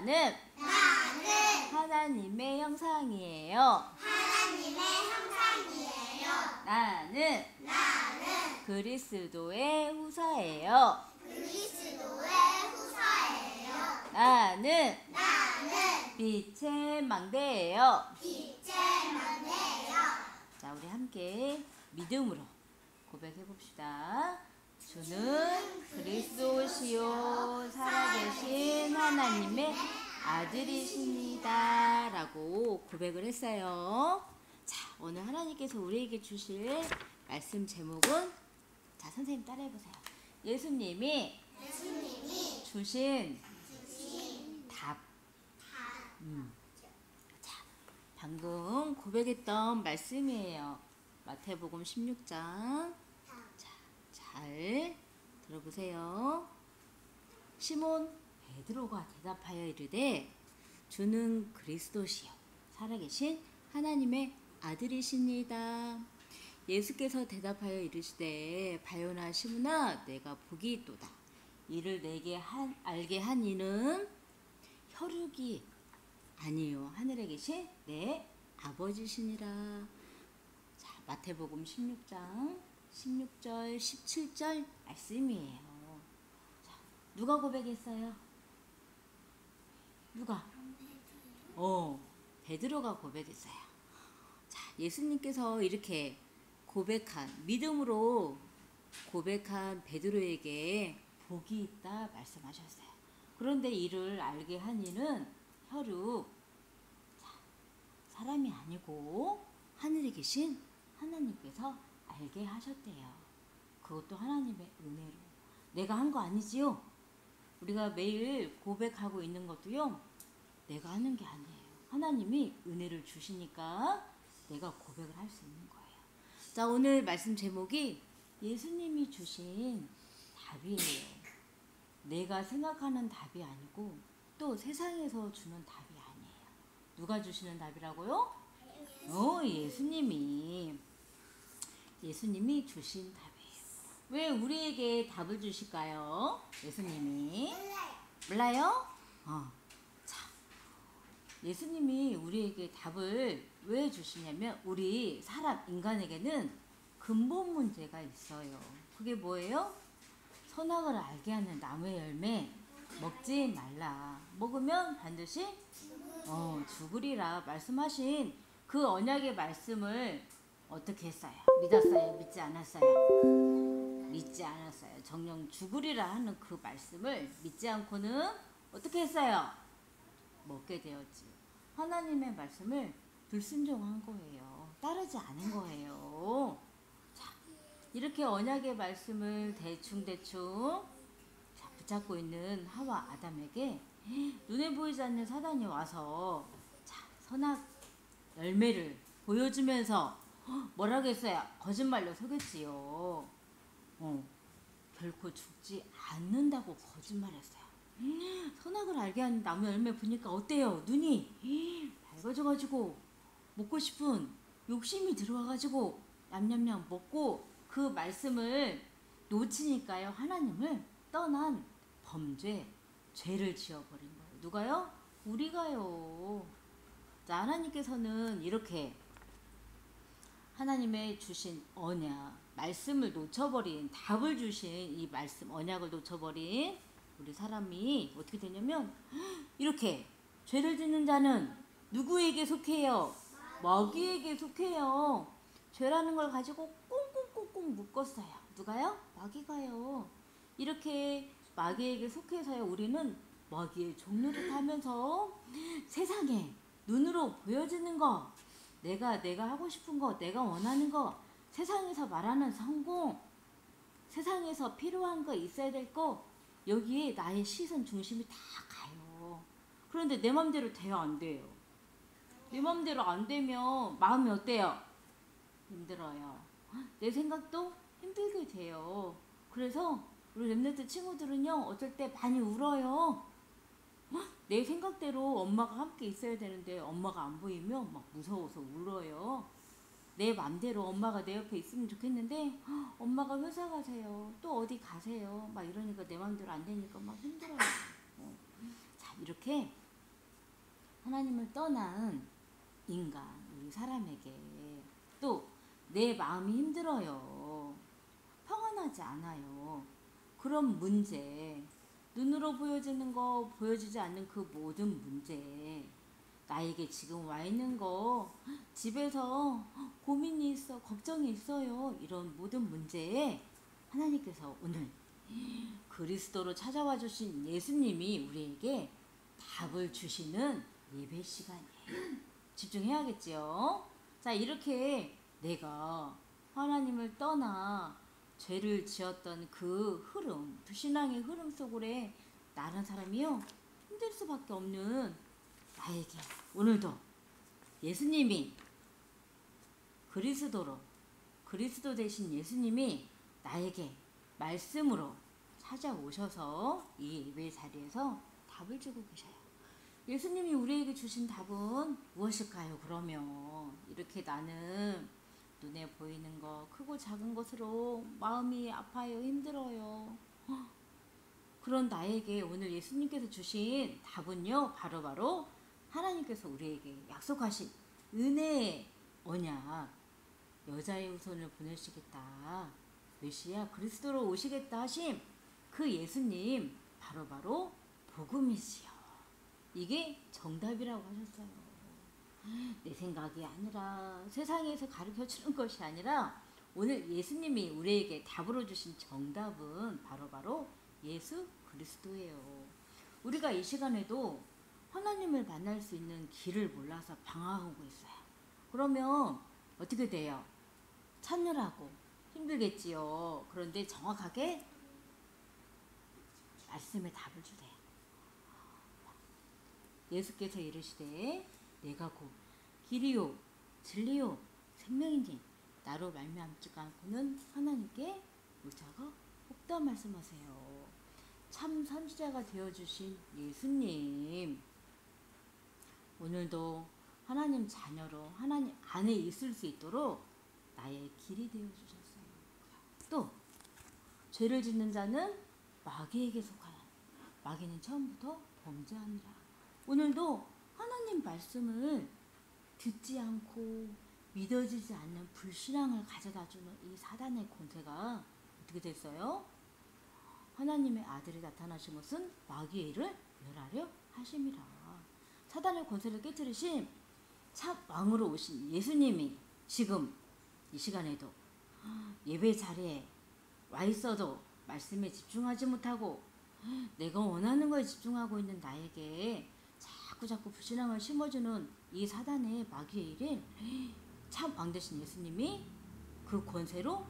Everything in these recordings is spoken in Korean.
나는 하나님의 형상이에요. 나는 그리스도의 후사예요. 나는 빛의 망대예요. 자, 우리 함께 믿음으로 고백해 봅시다. 주는 그리스도시요 살아계신 하나님의 아들이십니다 라고 고백을 했어요. 자, 오늘 하나님께서 우리에게 주실 말씀 제목은, 자, 선생님 따라해 보세요. 예수님이 주신 답. 자, 방금 고백했던 말씀이에요. 마태복음 16장. 자, 잘 들어보세요. 시몬 베드로가 대답하여 이르되 주는 그리스도시요 살아계신 하나님의 아들이십니다. 예수께서 대답하여 이르시되 바요나 시몬아 내가 복이 있도다. 이를 내게 알게 한 이는 혈육이 아니요 하늘에 계신 내 아버지시니라. 자, 마태복음 16장 16절 17절 말씀이에요. 자, 누가 고백했어요? 누가? 베드로가 고백했어요. 자, 예수님께서 이렇게 믿음으로 고백한 베드로에게 복이 있다 말씀하셨어요. 그런데 이를 알게 한 이는 혈육, 사람이 아니고 하늘에 계신 하나님께서 알게 하셨대요. 그것도 하나님의 은혜로. 내가 한 거 아니지요? 우리가 매일 고백하고 있는 것도요, 내가 하는 게 아니에요. 하나님이 은혜를 주시니까 내가 고백을 할 수 있는 거예요. 자, 오늘 말씀 제목이 예수님이 주신 답이에요. 내가 생각하는 답이 아니고 또 세상에서 주는 답이 아니에요. 누가 주시는 답이라고요? 예수님이 주신 답이에요. 왜 우리에게 답을 주실까요? 예수님이. 몰라요? 자, 예수님이 우리에게 답을 왜 주시냐면, 우리 인간에게는 근본 문제가 있어요. 그게 뭐예요? 선악을 알게 하는 나무의 열매 먹지 말라. 먹으면 반드시 죽으리라 말씀하신 그 언약의 말씀을 어떻게 했어요? 믿었어요? 믿지 않았어요? 믿지 않았어요. 정녕 죽으리라 하는 그 말씀을 믿지 않고는 어떻게 했어요? 먹게 되었지. 하나님의 말씀을 불순종한 거예요. 따르지 않은 거예요. 자, 이렇게 언약의 말씀을 대충 붙잡고 있는 하와 아담에게 눈에 보이지 않는 사단이 와서, 자, 선악 열매를 보여주면서 뭐라고 했어요? 거짓말로 속였지요. 결코 죽지 않는다고 거짓말했어요. 선악을 알게 하는 나무 열매 보니까 어때요? 눈이 밝아져가지고 먹고 싶은 욕심이 들어와가지고 냠냠냠 먹고 그 말씀을 놓치니까요, 하나님을 떠난 범죄, 죄를 지어버린 거예요. 누가요? 우리가요. 자, 하나님께서는 이렇게 하나님의 주신 언약, 말씀을 놓쳐버린, 답을 주신 이 말씀, 언약을 놓쳐버린 우리 사람이 어떻게 되냐면, 이렇게 죄를 짓는 자는 누구에게 속해요? 마귀에게 속해요. 죄라는 걸 가지고 꽁꽁꽁꽁 묶었어요. 누가요? 마귀가요. 이렇게 마귀에게 속해서요, 우리는 마귀의 종노릇 하면서 세상에 눈으로 보여지는 거, 내가 하고 싶은 거, 내가 원하는 거, 세상에서 말하는 성공, 세상에서 필요한 거, 있어야 될 거, 여기에 나의 시선 중심이 다 가요. 그런데 내 맘대로 돼요? 안 돼요? 내 맘대로 안 되면 마음이 어때요? 힘들어요. 내 생각도 힘들게 돼요. 그래서 우리 랩런트 친구들은요, 어쩔 때 많이 울어요. 내 생각대로 엄마가 함께 있어야 되는데 엄마가 안 보이면 막 무서워서 울어요. 내 맘대로 엄마가 내 옆에 있으면 좋겠는데 엄마가 회사 가세요, 또 어디 가세요, 막 이러니까 내 맘대로 안 되니까 막 힘들어요. 자, 이렇게 하나님을 떠난 인간, 우리 사람에게 또 내 마음이 힘들어요. 평안하지 않아요. 그런 문제, 눈으로 보여지는 거, 보여지지 않는 그 모든 문제, 나에게 지금 와 있는 거, 집에서 고민이 있어, 걱정이 있어요. 이런 모든 문제에 하나님께서 오늘 그리스도로 찾아와 주신 예수님이 우리에게 답을 주시는 예배 시간이에요. 집중해야겠지요. 자, 이렇게 내가 하나님을 떠나 죄를 지었던 그 흐름, 불신앙의 흐름 속으로 나른 사람이요, 힘들 수밖에 없는 나에게 오늘도 예수님이 그리스도 대신 예수님이 나에게 말씀으로 찾아오셔서 이 예배 자리에서 답을 주고 계셔요. 예수님이 우리에게 주신 답은 무엇일까요? 그러면 이렇게 나는 눈에 보이는 거 크고 작은 것으로 마음이 아파요, 힘들어요. 그런 나에게 오늘 예수님께서 주신 답은요, 바로 하나님께서 우리에게 약속하신 은혜의 언약, 여자의 후손을 보내시겠다, 메시아 그리스도로 오시겠다 하신 그 예수님, 바로 복음이시여. 이게 정답이라고 하셨어요. 내 생각이 아니라, 세상에서 가르쳐주는 것이 아니라, 오늘 예수님이 우리에게 답으로 주신 정답은 바로 예수 그리스도예요. 우리가 이 시간에도 하나님을 만날 수 있는 길을 몰라서 방황하고 있어요. 그러면 어떻게 돼요? 찾느라고 힘들겠지요. 그런데 정확하게 말씀의 답을 주세요. 예수께서 이르시되 내가 곧 길이요 진리요 생명이니 나로 말미암지 않고는 하나님께 올 자가 없다 말씀하세요. 참 선지자가 되어주신 예수님, 오늘도 하나님 자녀로 하나님 안에 있을 수 있도록 나의 길이 되어주셨어요. 또 죄를 짓는 자는 마귀에게 속하여 마귀는 처음부터 범죄하니라. 오늘도 하나님 말씀을 듣지 않고 믿어지지 않는 불신앙을 가져다주는 이 사단의 권세가 어떻게 됐어요? 하나님의 아들이 나타나신 것은 마귀의 일을 멸하려 하심이라. 사단의 권세를 깨뜨리신 참 왕으로 오신 예수님이 지금 이 시간에도 예배 자리에 와 있어도 말씀에 집중하지 못하고 내가 원하는 거에 집중하고 있는 나에게 자꾸 불신앙을 심어주는 이 사단의 마귀의 일을 참 왕 되신 예수님이 그 권세로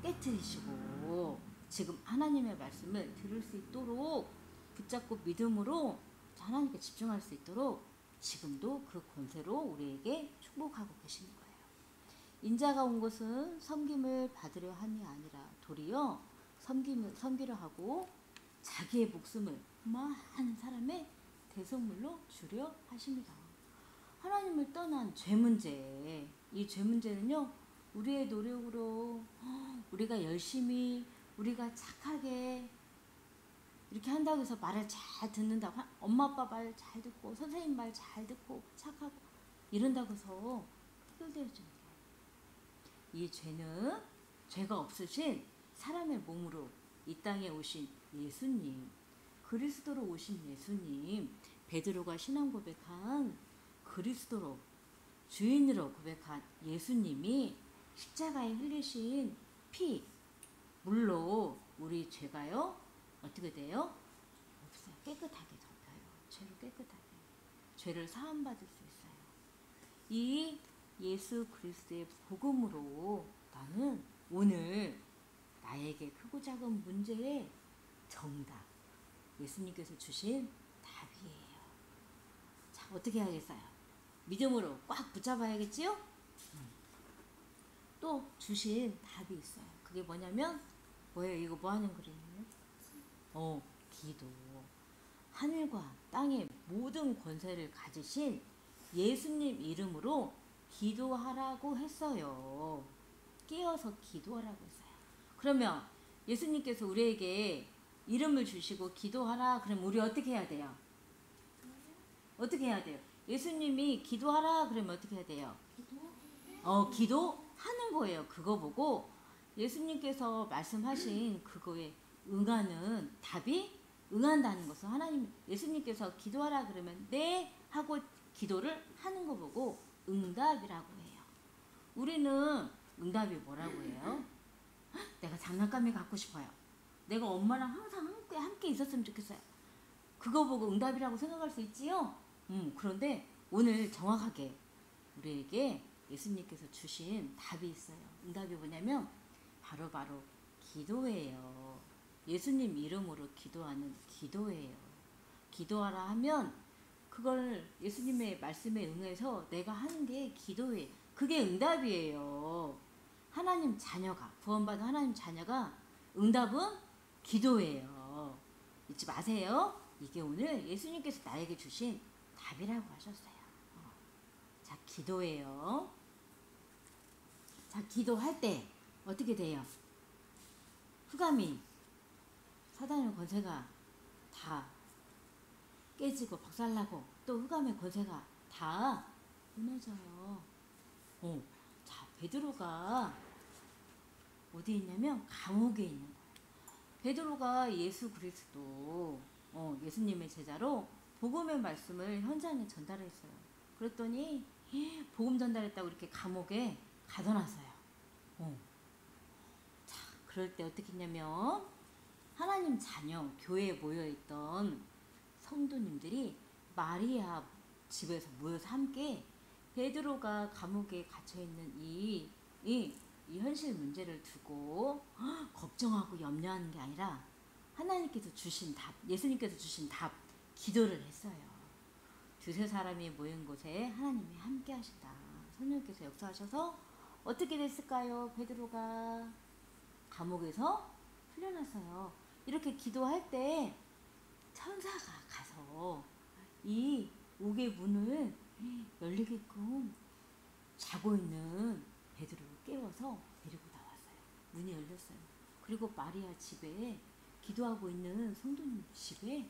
깨뜨리시고 지금 하나님의 말씀을 들을 수 있도록 붙잡고 믿음으로 하나님께 집중할 수 있도록 지금도 그 권세로 우리에게 축복하고 계시는 거예요. 인자가 온 것은 섬김을 받으려 함이 아니라 도리어 섬기려 하고 자기의 목숨을 많은 사람의 대속물로 주려 하십니다. 하나님을 떠난 죄 문제, 이 죄 문제는요, 우리의 노력으로 우리가 열심히 우리가 착하게 이렇게 한다고 해서 말을 잘 듣는다고, 엄마 아빠 말 잘 듣고 선생님 말 잘 듣고 착하고 이런다고 해서 해결되어지는 거예요. 이 죄는 죄가 없으신 사람의 몸으로 이 땅에 오신 예수님, 그리스도로 오신 예수님, 베드로가 신앙 고백한 그리스도로 주인으로 고백한 예수님이 십자가에 흘리신 피, 물로 우리 죄가요 어떻게 돼요? 없어요. 깨끗하게 덮여요. 죄로 깨끗하게. 죄를 사함받을 수 있어요. 이 예수 그리스도의 복음으로 나는 오늘 나에게 크고 작은 문제의 정답, 예수님께서 주신 답이에요. 자, 어떻게 하겠어요? 믿음으로 꽉 붙잡아야겠지요? 또 주신 답이 있어요. 그게 뭐냐면, 뭐예요? 이거 뭐 하는 그림이에요? 기도. 하늘과 땅의 모든 권세를 가지신 예수님 이름으로 기도하라고 했어요. 깨어서 기도하라고 했어요. 그러면 예수님께서 우리에게 이름을 주시고 기도하라 그럼 우리 어떻게 해야 돼요? 어떻게 해야 돼요? 예수님이 기도하라 그러면 어떻게 해야 돼요? 기도하는 거예요. 그거 보고 예수님께서 말씀하신 그거에 응하는 답이 응한다는 것은 예수님께서 기도하라 그러면 네 하고 기도를 하는 거 보고 응답이라고 해요. 우리는 응답이 뭐라고 해요? 내가 장난감이 갖고 싶어요. 내가 엄마랑 항상 함께 있었으면 좋겠어요. 그거 보고 응답이라고 생각할 수 있지요? 그런데 오늘 정확하게 우리에게 예수님께서 주신 답이 있어요. 응답이 뭐냐면 바로 기도예요. 예수님 이름으로 기도하는 기도예요. 기도하라 하면 그걸 예수님의 말씀에 응해서 내가 하는 게 기도예요. 그게 응답이에요. 하나님 자녀가, 구원받은 하나님 자녀가 응답은 기도예요. 잊지 마세요. 이게 오늘 예수님께서 나에게 주신 답이라고 하셨어요. 자, 기도예요. 자, 기도할 때 어떻게 돼요? 흑암이, 사단의 권세가 다 깨지고 박살나고 또 흑암의 권세가 다 무너져요. 자, 베드로가 어디 있냐면 감옥에 있는 거예요. 베드로가 예수 그리스도 예수님의 제자로 복음의 말씀을 현장에 전달했어요. 그랬더니 복음 전달했다고 이렇게 감옥에 가둬놨어요. 자, 그럴 때 어떻게 했냐면 하나님 자녀 교회에 모여있던 성도님들이 마리아 집에서 모여서 함께 베드로가 감옥에 갇혀있는 이 현실 문제를 두고 걱정하고 염려하는 게 아니라 하나님께서 주신 답, 예수님께서 주신 답, 기도를 했어요. 두세 사람이 모인 곳에 하나님이 함께 하신다. 성령께서 역사하셔서 어떻게 됐을까요? 베드로가 감옥에서 풀려났어요. 이렇게 기도할 때 천사가 가서 이 옥의 문을 열리게끔 자고 있는 베드로를 깨워서 데리고 나왔어요. 문이 열렸어요. 그리고 마리아 집에 기도하고 있는 성도님 집에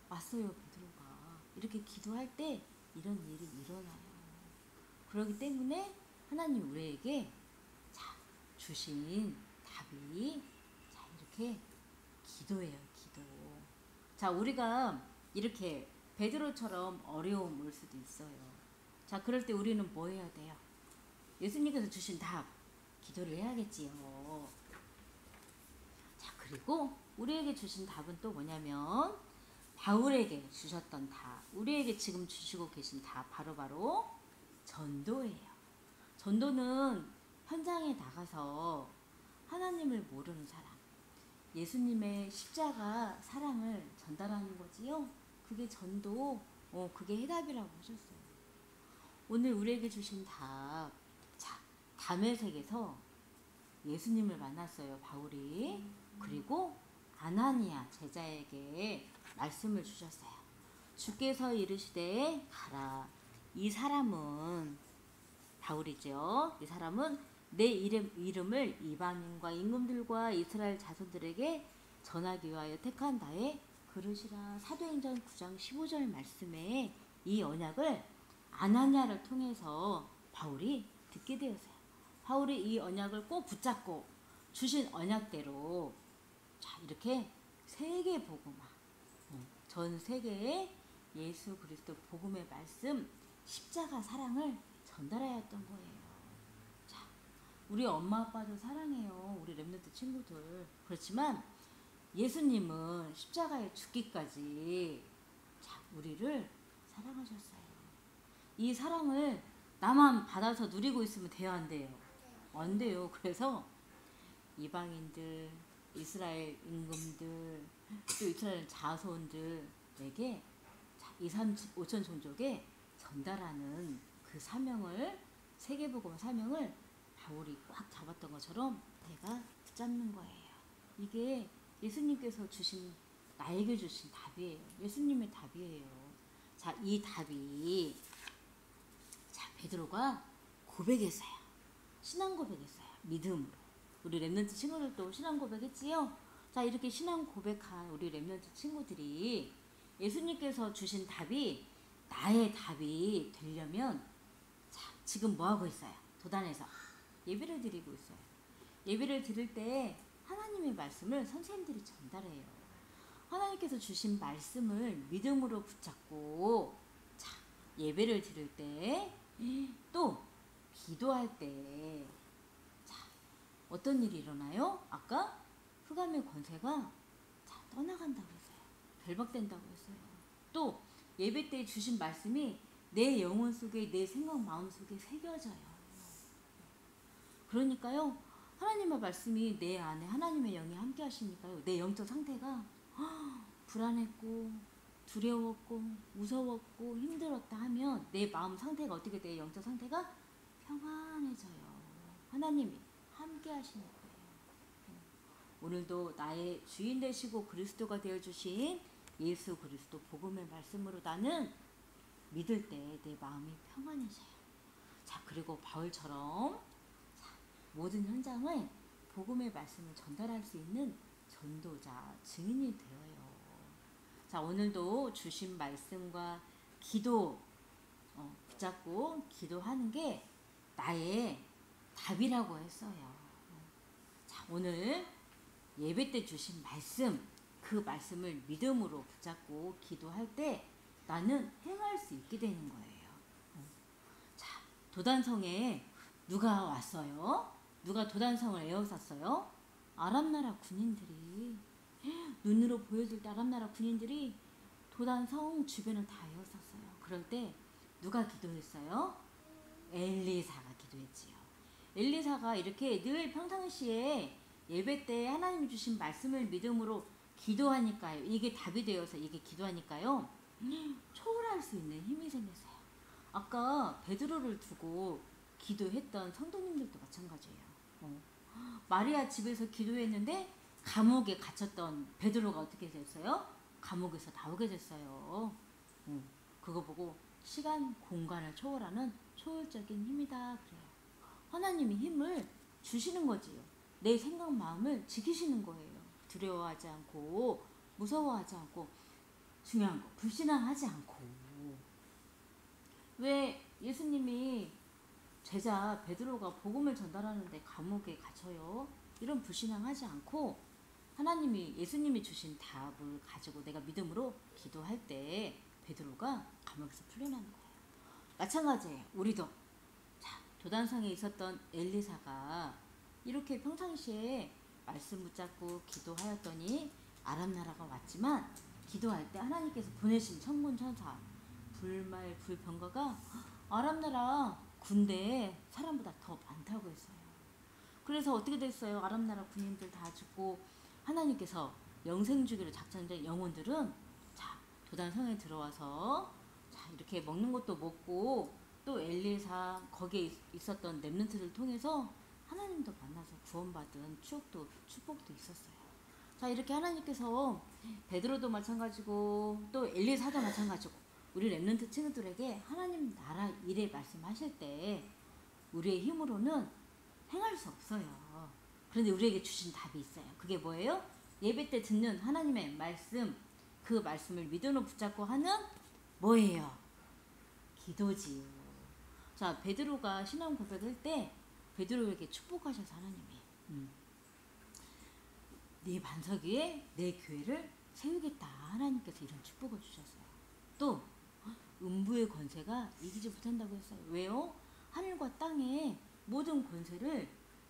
왔어요. 베드로가. 이렇게 기도할 때 이런 일이 일어나요. 그렇기 때문에 하나님 우리에게 주신 답이 이렇게 기도예요. 기도. 자, 우리가 이렇게 베드로처럼 어려움 올 수도 있어요. 자, 그럴 때 우리는 뭐 해야 돼요? 예수님께서 주신 답, 기도를 해야겠지요. 자, 그리고 우리에게 주신 답은 또 뭐냐면 바울에게 주셨던 답, 우리에게 지금 주시고 계신 답 바로 전도예요. 전도는 현장에 나가서 하나님을 모르는 사람, 예수님의 십자가 사랑을 전달하는 거지요. 그게 전도, 그게 해답이라고 하셨어요. 오늘 우리에게 주신 답, 자, 다메섹에서 예수님을 만났어요, 바울이. 그리고 아나니아 제자에게 말씀을 주셨어요. 주께서 이르시되 가라. 이 사람은 바울이죠. 이 사람은 내 이름을 이방인과 임금들과 이스라엘 자손들에게 전하기 위하여 택한 나의 그릇이라. 사도행전 9장 15절 말씀에 이 언약을 아나니아를 통해서 바울이 듣게 되었어요. 바울이 이 언약을 꼭 붙잡고 주신 언약대로 이렇게 세계 복음화, 전 세계에 예수 그리스도 복음의 말씀, 십자가 사랑을 전달하였던 거예요. 자, 우리 엄마 아빠도 사랑해요. 우리 렘넌트 친구들. 그렇지만 예수님은 십자가에 죽기까지 우리를 사랑하셨어요. 이 사랑을 나만 받아서 누리고 있으면 돼요, 안 돼요? 안 돼요. 그래서 이방인들, 이스라엘 임금들, 또 이스라엘 자손들에게 2, 3, 5천 종족에 전달하는 그 사명을, 세계복음 사명을 바울이 꽉 잡았던 것처럼 내가 붙잡는 거예요. 이게 예수님께서 주신, 나에게 주신 답이에요. 예수님의 답이에요. 자, 이 답이 베드로가 고백했어요. 신앙 고백했어요. 믿음으로. 우리 렘넌트 친구들도 신앙 고백했지요? 자, 이렇게 신앙 고백한 우리 렘넌트 친구들이 예수님께서 주신 답이 나의 답이 되려면 자, 지금 뭐 하고 있어요? 도단에서 예배를 드리고 있어요. 예배를 드릴 때 하나님의 말씀을 선생님들이 전달해요. 하나님께서 주신 말씀을 믿음으로 붙잡고 자, 예배를 드릴 때 또 기도할 때 자, 어떤 일이 일어나요? 아까 흑암의 권세가 자, 떠나간다고 했어요. 결박된다고 했어요. 또 예배 때 주신 말씀이 내 영혼 속에 내 생각 마음 속에 새겨져요. 그러니까요. 하나님의 말씀이 내 안에 하나님의 영이 함께 하시니까요. 내 영적 상태가 불안했고 두려웠고 무서웠고 힘들었다 하면 내 마음 상태가 어떻게 돼요? 영적 상태가 평안해져요. 하나님이 함께 하시는 거예요. 오늘도 나의 주인 되시고 그리스도가 되어주신 예수 그리스도 복음의 말씀으로 나는 믿을 때 내 마음이 평안해져요. 자, 그리고 바울처럼 자, 모든 현장을 복음의 말씀을 전달할 수 있는 전도자, 증인이 되어요. 자, 오늘도 주신 말씀과 기도 붙잡고 기도하는 게 나의 답이라고 했어요. 자, 오늘 예배 때 주신 말씀, 그 말씀을 믿음으로 붙잡고 기도할 때 나는 행할 수 있게 되는 거예요. 자, 도단성에 누가 왔어요? 누가 도단성을 에워쌌어요? 아람나라 군인들이 눈으로 보여줄 때 아람나라 군인들이 도단성 주변을 다 에워쌌어요. 그럴 때 누가 기도했어요? 엘리사가 기도했지요. 엘리사가 이렇게 늘 평상시에 예배 때 하나님이 주신 말씀을 믿음으로 기도하니까요. 이게 답이 되어서 이게 기도하니까요. 초월할 수 있는 힘이 생겼어요. 아까 베드로를 두고 기도했던 성도님들도 마찬가지예요. 마리아 집에서 기도했는데 감옥에 갇혔던 베드로가 어떻게 됐어요? 감옥에서 나오게 됐어요. 그거 보고 시간, 공간을 초월하는 초월적인 힘이다 그래요. 하나님이 힘을 주시는 거지요. 내 생각, 마음을 지키시는 거예요. 두려워하지 않고 무서워하지 않고 중요한 거 불신앙하지 않고. 왜 예수님이 제자 베드로가 복음을 전달하는데 감옥에 갇혀요? 이런 불신앙하지 않고 하나님이 예수님이 주신 답을 가지고 내가 믿음으로 기도할 때 베드로가 감옥에서 풀려나는 거예요. 마찬가지예요. 우리도 자, 도단성에 있었던 엘리사가 이렇게 평상시에 말씀 붙잡고 기도하였더니 아람 나라가 왔지만 기도할 때 하나님께서 보내신 천군 천사 불말 불병거가 아람 나라 군대에 사람보다 더 많다고 했어요. 그래서 어떻게 됐어요? 아람 나라 군인들 다 죽고 하나님께서 영생 주기로 작정된 영혼들은 자, 도단성에 들어와서 자, 이렇게 먹는 것도 먹고 또 엘리사 거기에 있었던 렘넌트를 통해서 하나님도 만나서 구원받은 추억도 축복도 있었어요. 자, 이렇게 하나님께서 베드로도 마찬가지고 또 엘리사도 마찬가지고 우리 렘넌트 친구들에게 하나님 나라 일에 말씀하실 때 우리의 힘으로는 행할 수 없어요. 그런데 우리에게 주신 답이 있어요. 그게 뭐예요? 예배 때 듣는 하나님의 말씀, 그 말씀을 믿음으로 붙잡고 하는 뭐예요? 기도지요. 자, 베드로가 신앙 고백할 때 베드로에게 축복하셔서 하나님이 네 반석 위에 내 교회를 세우겠다. 하나님께서 이런 축복을 주셨어요. 또 음부의 권세가 이기지 못한다고 했어요. 왜요? 하늘과 땅의 모든 권세를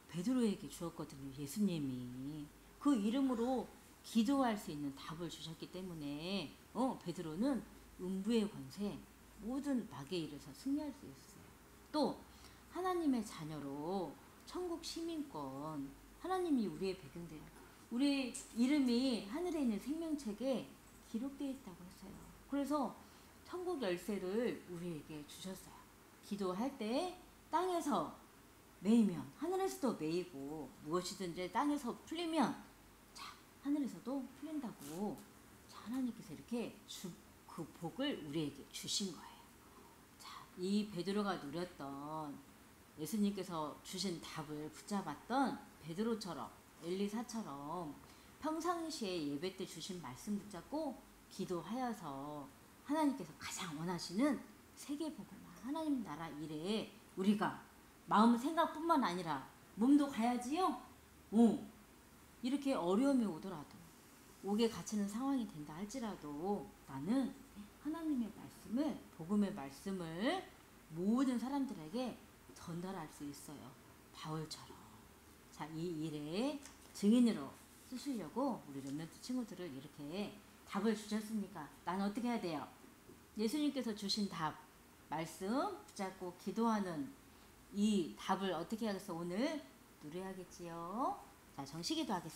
베드로에게 주었거든요. 예수님이 그 이름으로 기도할 수 있는 답을 주셨기 때문에 베드로는 음부의 권세 모든 마귀에 이르서 승리할 수 있어요. 또 하나님의 자녀로 천국 시민권 하나님이 우리의 배경돼요. 우리 이름이 하늘에 있는 생명책에 기록되어 있다고 했어요. 그래서 천국 열쇠를 우리에게 주셨어요. 기도할 때 땅에서 매이면 하늘에서도 매이고 무엇이든지 땅에서 풀리면 자, 하늘에서도 풀린다고 자, 하나님께서 이렇게 그 복을 우리에게 주신 거예요. 자, 이 베드로가 누렸던 예수님께서 주신 답을 붙잡았던 베드로처럼 엘리사처럼 평상시에 예배 때 주신 말씀 붙잡고 기도하여서 하나님께서 가장 원하시는 세계복음화 하나님 나라 일에 우리가 마음 생각뿐만 아니라 몸도 가야지요. 이렇게 어려움이 오더라도 옥에 갇히는 상황이 된다 할지라도 나는 하나님의 말씀을 복음의 말씀을 모든 사람들에게 전달할 수 있어요. 바울처럼. 자, 이 일에 증인으로 쓰시려고 우리 렘넌트 친구들을 이렇게 답을 주셨으니까 나는 어떻게 해야 돼요? 예수님께서 주신 답, 말씀 붙잡고 기도하는 이 답을 어떻게 하겠어? 오늘 누려야겠지요. 자, 정식기도 하겠습니다.